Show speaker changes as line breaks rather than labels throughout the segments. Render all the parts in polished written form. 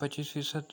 25%،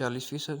40%،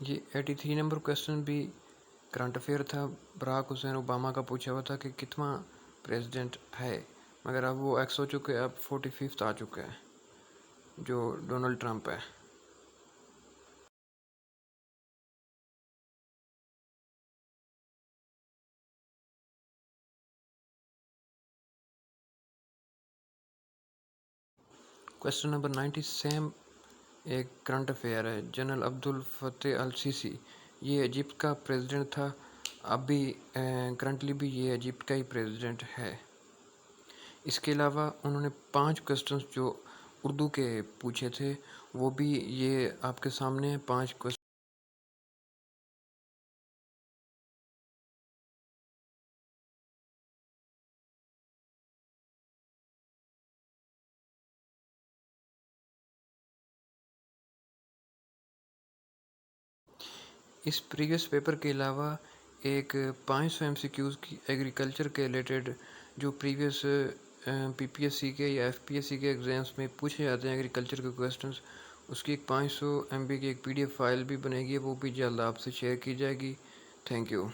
ये 83 number question भी current affair था। बराक हुसैन ओबामा का पूछा हुआ था कि कितना प्रेसिडेंट है, मगर अब वो एक्स हो चुके हैं, अब 45th आ चुका है जो डोनाल्ड ट्रंप है। क्वेश्चन नंबर 90 सेम एक करंट अफेयर है। जनरल अब्दुल फतेह अल सीसी, ये इजिप्ट का प्रेसिडेंट था, अभी करंटली भी ये इजिप्ट का ही प्रेसिडेंट है। इसके अलावा उन्होंने 5 क्वेश्चंस जो उर्दू के पूछे थे वो भी ये आपके सामने हैं, 5 क्वेश्चन। इस प्रीवियस पेपर के अलावा एक 500 एमसीक्यूज़ की एग्रीकल्चर के रिलेटेड जो प्रीवियस पीपीएससी के या एफपीएससी के एग्ज़ाम्स में पूछे जाते हैं एग्रीकल्चर के क्वेश्चंस, उसकी एक 500 MB की एक पीडीएफ फाइल भी बनेगी, वो भी जल्द आपसे शेयर की जाएगी। Thank you.